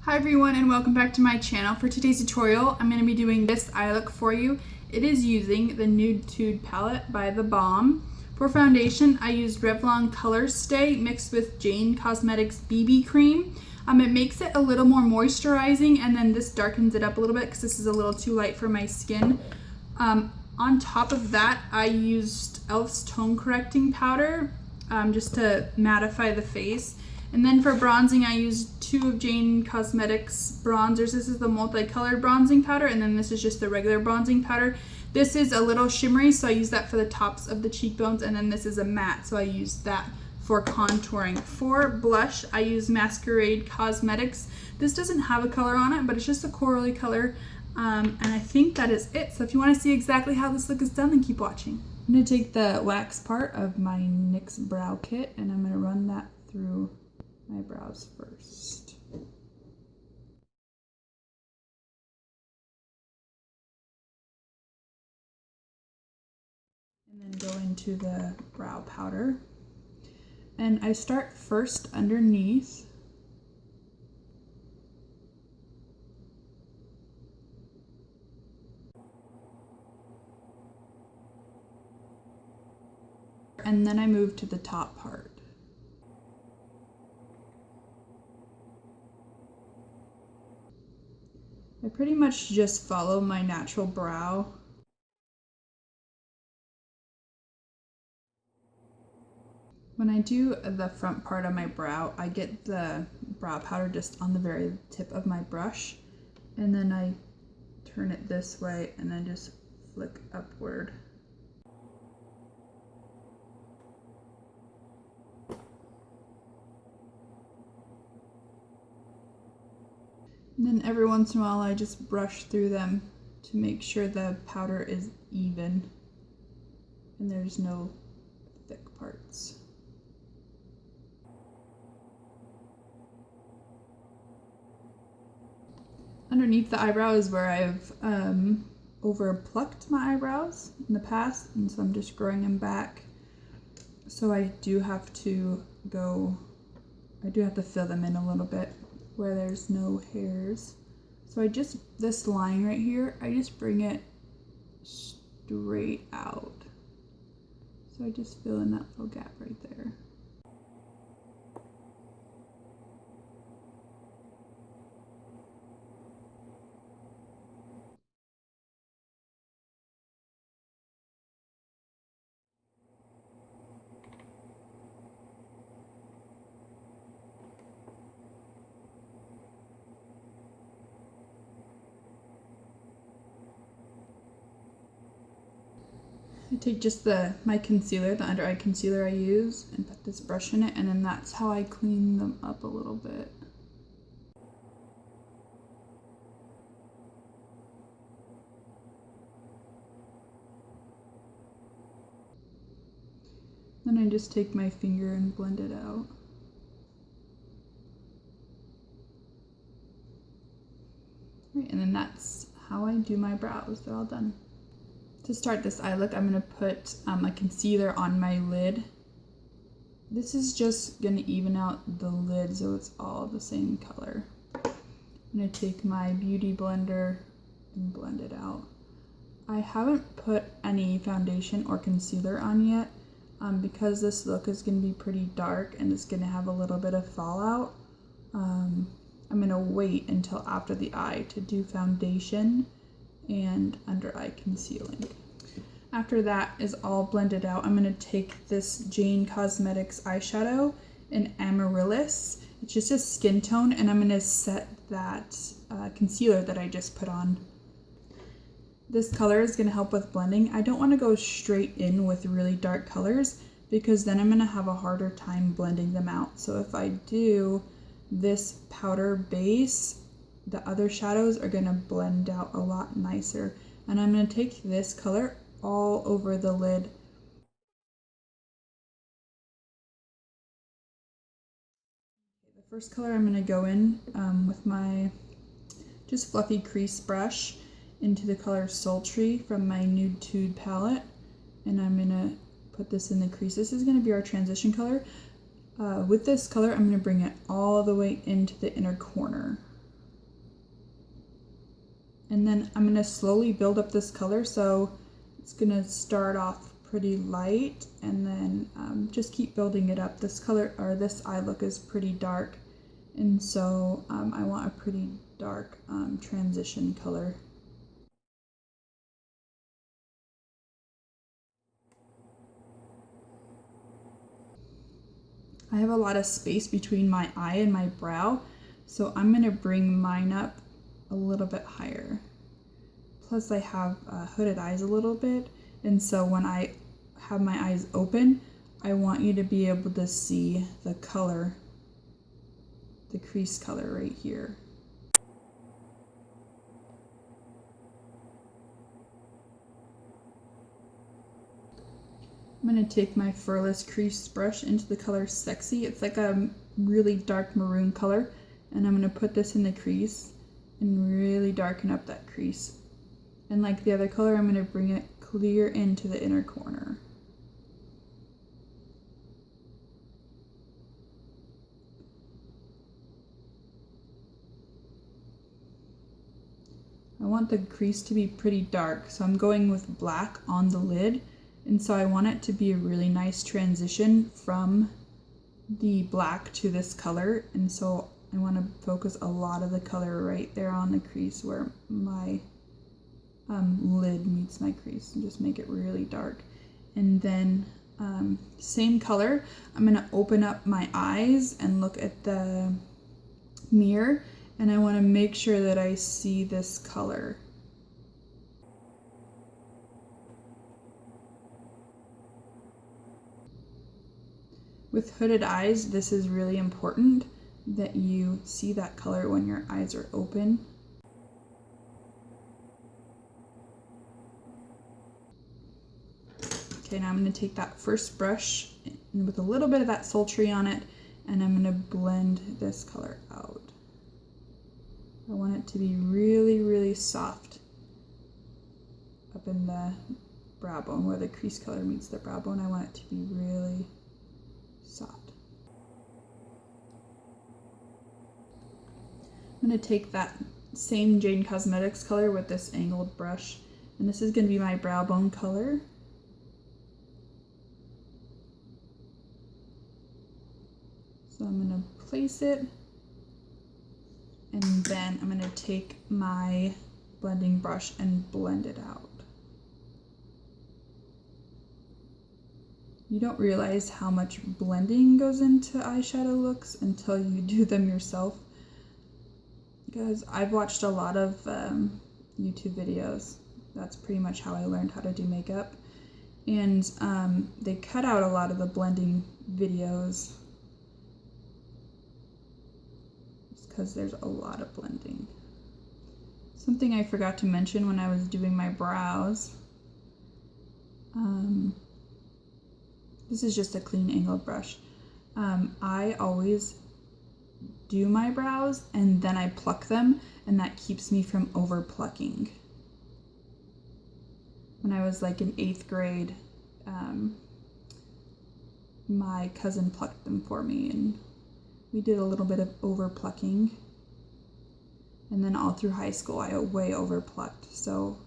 Hi everyone and welcome back to my channel. For today's tutorial, I'm going to be doing this eye look for you. It is using the Nudetude palette by the Balm. For foundation, I used Revlon Colorstay mixed with Jane Cosmetics BB cream. It makes it a little more moisturizing, and then this darkens it up a little bit because this is a little too light for my skin. On top of that, I used e.l.f.'s tone correcting powder just to mattify the face. And then for bronzing, I used two of Jane Cosmetics bronzers. This is the multicolored bronzing powder, and then this is just the regular bronzing powder. This is a little shimmery, so I use that for the tops of the cheekbones, and then this is a matte, so I use that for contouring. For blush, I use Masquerade Cosmetics. This doesn't have a color on it, but it's just a corally color, and I think that is it. So if you want to see exactly how this look is done, then keep watching. I'm going to take the wax part of my NYX brow kit, and I'm going to run that through my brows first. And then go into the brow powder. And I start first underneath. And then I move to the top part. I pretty much just follow my natural brow. When I do the front part of my brow, I get the brow powder just on the very tip of my brush, and then I turn it this way and then just flick upward. And then every once in a while I just brush through them to make sure the powder is even and there's no thick parts. Underneath the eyebrow is where I've over plucked my eyebrows in the past, and so I'm just growing them back. So I do have to fill them in a little bit where there's no hairs. So this line right here, I just bring it straight out. So I just fill in that little gap right there. I take just my concealer, the under eye concealer I use, and put this brush in it, and then that's how I clean them up a little bit. Then I just take my finger and blend it out. Right, and then that's how I do my brows. They're all done. To start this eye look, I'm going to put a concealer on my lid. This is just going to even out the lid so it's all the same color. I'm going to take my beauty blender and blend it out. I haven't put any foundation or concealer on yet because this look is going to be pretty dark and it's going to have a little bit of fallout. I'm going to wait until after the eye to do foundation and under eye concealing. After that is all blended out, I'm going to take this Jane Cosmetics eyeshadow in Amaryllis. It's just a skin tone, and I'm going to set that concealer that I just put on. This color is going to help with blending. I don't want to go straight in with really dark colors because then I'm going to have a harder time blending them out. So if I do this powder base, the other shadows are going to blend out a lot nicer. And I'm going to take this color all over the lid. The first color I'm going to go in with my just fluffy crease brush into the color Sultry from my Nudetude palette. And I'm going to put this in the crease. This is going to be our transition color. With this color, I'm going to bring it all the way into the inner corner. And then I'm gonna slowly build up this color. So it's gonna start off pretty light and then just keep building it up. This color, or this eye look, is pretty dark. And so I want a pretty dark transition color. I have a lot of space between my eye and my brow, so I'm gonna bring mine up a little bit higher. Plus I have hooded eyes a little bit, and so when I have my eyes open, I want you to be able to see the color, the crease color right here. I'm going to take my furless crease brush into the color Sexy. It's like a really dark maroon color, and I'm going to put this in the crease and really darken up that crease. And like the other color, I'm going to bring it clear into the inner corner. I want the crease to be pretty dark, so I'm going with black on the lid. And so I want it to be a really nice transition from the black to this color. And so I want to focus a lot of the color right there on the crease where my lid meets my crease, and just make it really dark. And then same color, I'm going to open up my eyes and look at the mirror, and I want to make sure that I see this color. With hooded eyes, this is really important that you see that color when your eyes are open. Okay, now I'm going to take that first brush with a little bit of that sultry on it, and I'm going to blend this color out. I want it to be really, really soft up in the brow bone where the crease color meets the brow bone. I want it to be really soft. I'm going to take that same Jane Cosmetics color with this angled brush, and this is going to be my brow bone color. So I'm going to place it, and then I'm going to take my blending brush and blend it out. You don't realize how much blending goes into eyeshadow looks until you do them yourself. Because I've watched a lot of YouTube videos. That's pretty much how I learned how to do makeup. And they cut out a lot of the blending videos because there's a lot of blending. Something I forgot to mention when I was doing my brows. This is just a clean angled brush. I always do my brows and then I pluck them, and that keeps me from over plucking. When I was like in 8th grade, my cousin plucked them for me, and we did a little bit of over plucking. And then all through high school, I way over plucked. So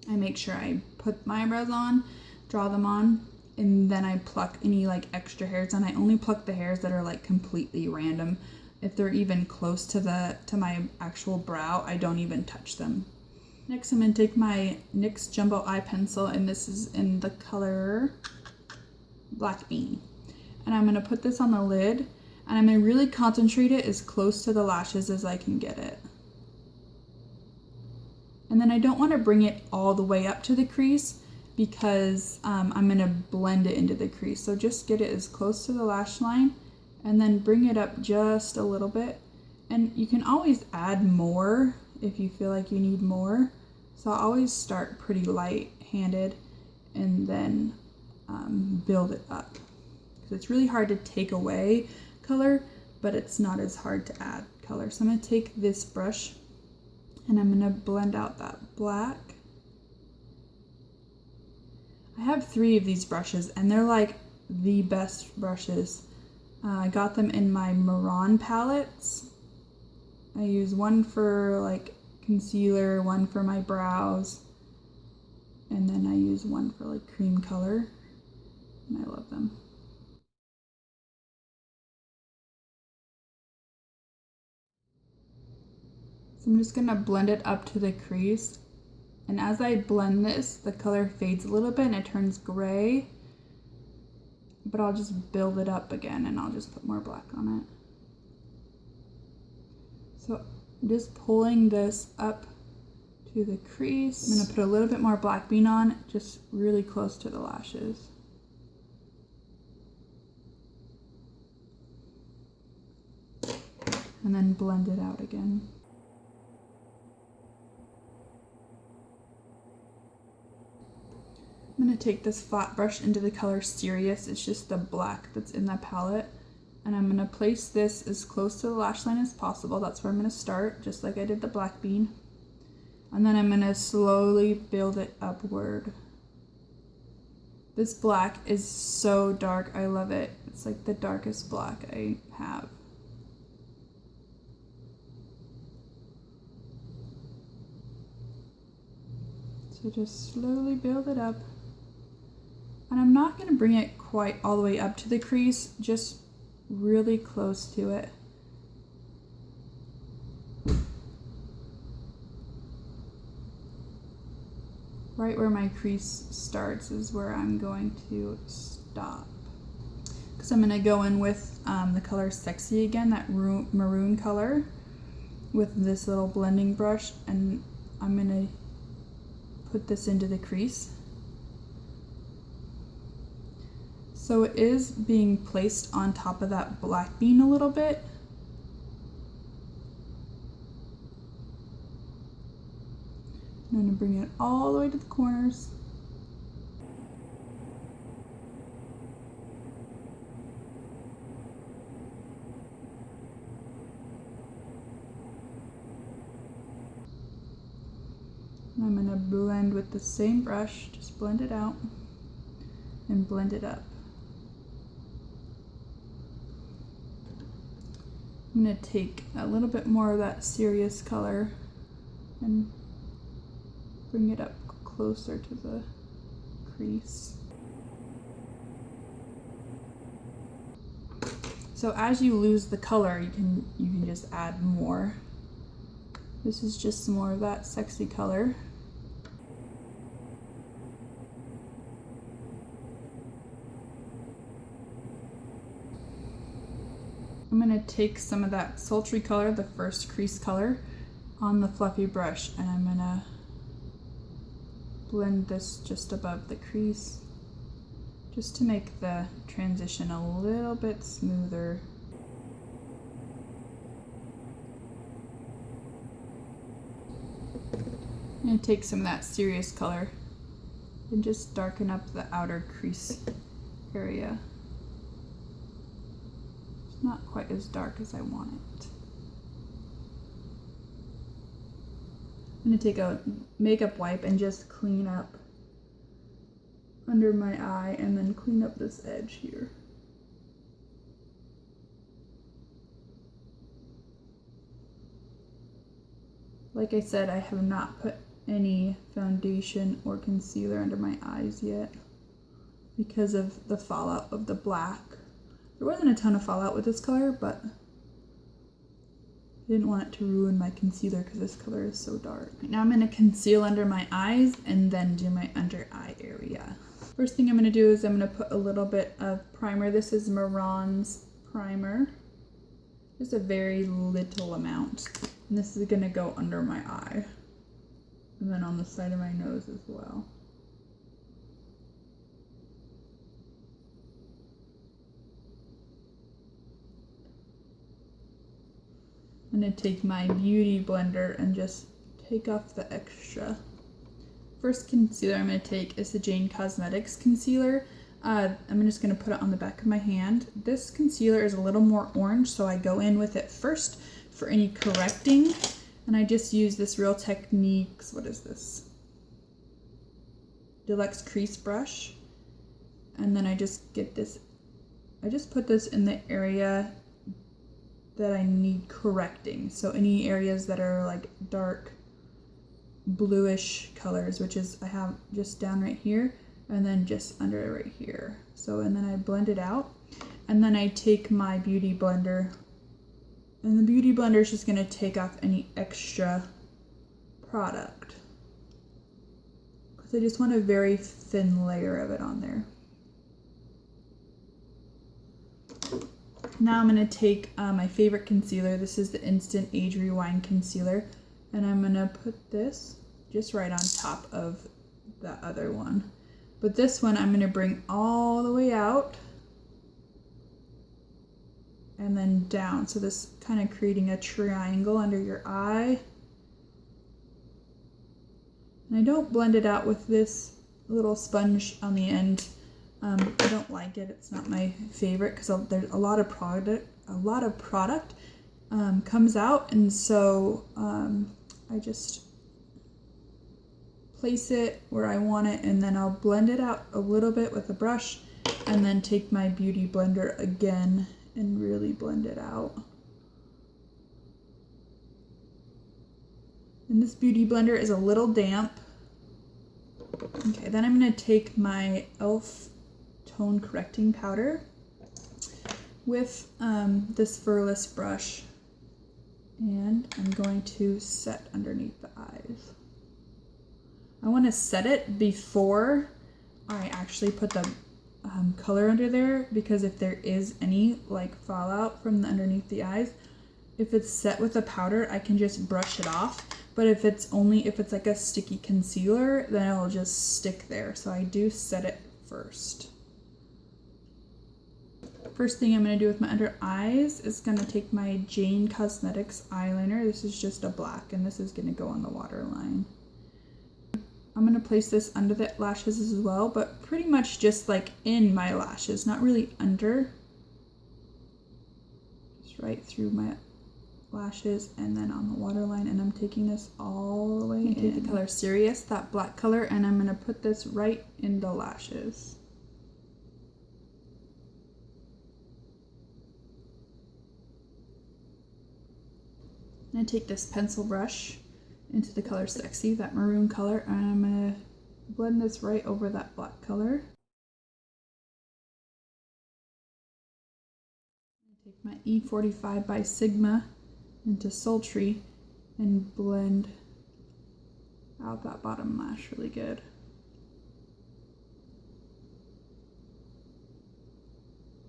I make sure I put my eyebrows on, draw them on, and then I pluck any like extra hairs, and I only pluck the hairs that are like completely random. If they're even close to my actual brow, I don't even touch them. Next, I'm going to take my NYX Jumbo Eye Pencil, and this is in the color Black Bean. And I'm going to put this on the lid, and I'm going to really concentrate it as close to the lashes as I can get it. And then I don't want to bring it all the way up to the crease because I'm going to blend it into the crease. So just get it as close to the lash line and then bring it up just a little bit. And you can always add more if you feel like you need more. So I always start pretty light-handed and then build it up. Because it's really hard to take away color, but it's not as hard to add color. So I'm going to take this brush and I'm going to blend out that black. I have 3 of these brushes, and they're like the best brushes. I got them in my Maron palettes. I use one for like concealer, one for my brows, and then I use one for like cream color, and I love them. So I'm just gonna blend it up to the crease, and as I blend this, the color fades a little bit and it turns gray, but I'll just build it up again and I'll just put more black on it. So I'm just pulling this up to the crease. I'm gonna put a little bit more black bean on, just really close to the lashes. And then blend it out again. I'm gonna take this flat brush into the color Serious. It's just the black that's in that palette. And I'm gonna place this as close to the lash line as possible. That's where I'm gonna start, just like I did the black bean. And then I'm gonna slowly build it upward. This black is so dark, I love it. It's like the darkest black I have. So just slowly build it up. And I'm not gonna bring it quite all the way up to the crease, just really close to it. Right where my crease starts is where I'm going to stop. Because I'm gonna go in with the color Sexy again, that maroon color, with this little blending brush, and I'm gonna put this into the crease. So it is being placed on top of that black bean a little bit. I'm gonna bring it all the way to the corners. And I'm gonna blend with the same brush, just blend it out and blend it up. I'm gonna take a little bit more of that Serious color and bring it up closer to the crease. So as you lose the color, you can just add more. This is just more of that Sexy color. I'm gonna take some of that sultry color, the first crease color, on the fluffy brush, and I'm gonna blend this just above the crease, just to make the transition a little bit smoother. I'm gonna take some of that Serious color and just darken up the outer crease area. Not quite as dark as I want it. I'm gonna take a makeup wipe and just clean up under my eye and then clean up this edge here. Like I said, I have not put any foundation or concealer under my eyes yet because of the fallout of the black. There wasn't a ton of fallout with this color, but I didn't want it to ruin my concealer because this color is so dark. Now I'm going to conceal under my eyes and then do my under eye area. First thing I'm going to do is I'm going to put a little bit of primer. This is Mehron's primer. Just a very little amount. And this is going to go under my eye. And then on the side of my nose as well. I'm going to take my beauty blender and just take off the extra. First concealer I'm going to take is the Jane Cosmetics concealer. I'm just going to put it on the back of my hand. This concealer is a little more orange, so I go in with it first for any correcting. And I just use this Real Techniques, what is this? Deluxe Crease Brush. And then I just get this, I just put this in the area that I need correcting. So any areas that are like dark bluish colors, which is I have just down right here and then just under right here. So, and then I blend it out, and then I take my beauty blender, and the beauty blender is just gonna take off any extra product, because I just want a very thin layer of it on there. Now I'm gonna take my favorite concealer. This is the Instant Age Rewind Concealer, and I'm gonna put this just right on top of the other one. But this one I'm gonna bring all the way out and then down. So this kind of creating a triangle under your eye. And I don't blend it out with this little sponge on the end. I don't like it. It's not my favorite because there's a lot of product comes out, and so I just place it where I want it, and then I'll blend it out a little bit with a brush, and then take my beauty blender again and really blend it out. And this beauty blender is a little damp. Okay, then I'm going to take my e.l.f. tone correcting powder with this furless brush, and I'm going to set underneath the eyes. I want to set it before I actually put the color under there, because if there is any like fallout from underneath the eyes, if it's set with a powder, I can just brush it off. But if it's like a sticky concealer, then it'll just stick there. So I do set it first. First thing I'm going to do with my under eyes is going to take my Jane Cosmetics eyeliner. This is just a black, and this is going to go on the waterline. I'm going to place this under the lashes as well, but pretty much just like in my lashes, not really under. Just right through my lashes and then on the waterline, and I'm taking this all the way in. Take the color Serious, that black color, and I'm going to put this right in the lashes. And I take this pencil brush into the color Sexy, that maroon color, and I'm going to blend this right over that black color. Take my E45 by Sigma into Sultry and blend out that bottom lash really good.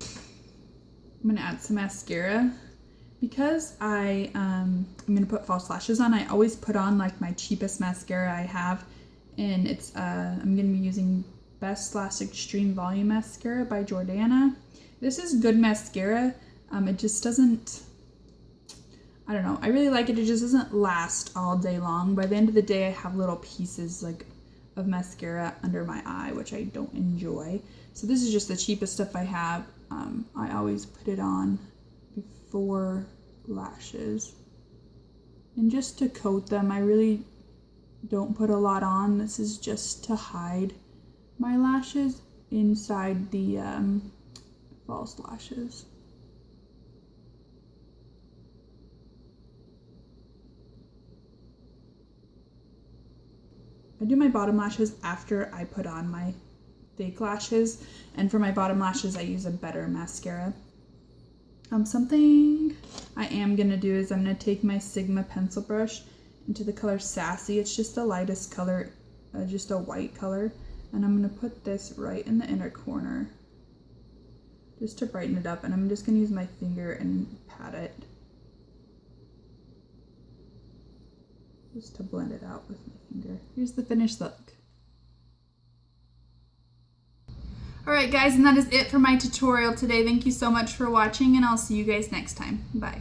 I'm going to add some mascara. Because I'm going to put false lashes on, I always put on like my cheapest mascara I have, and it's I'm going to be using Best Lash Extreme Volume Mascara by Jordana. This is good mascara. It just doesn't, I don't know, I really like it. It just doesn't last all day long. By the end of the day, I have little pieces like of mascara under my eye, which I don't enjoy. So this is just the cheapest stuff I have. I always put it on before lashes, and just to coat them. I really don't put a lot on. This is just to hide my lashes inside the false lashes. I do my bottom lashes after I put on my fake lashes, and for my bottom lashes I use a better mascara. Something I am going to do is I'm going to take my Sigma pencil brush into the color Sassy. It's just the lightest color, just a white color. And I'm going to put this right in the inner corner just to brighten it up. And I'm just going to use my finger and pat it just to blend it out with my finger. Here's the finished look. Alright guys, and that is it for my tutorial today. Thank you so much for watching, and I'll see you guys next time. Bye.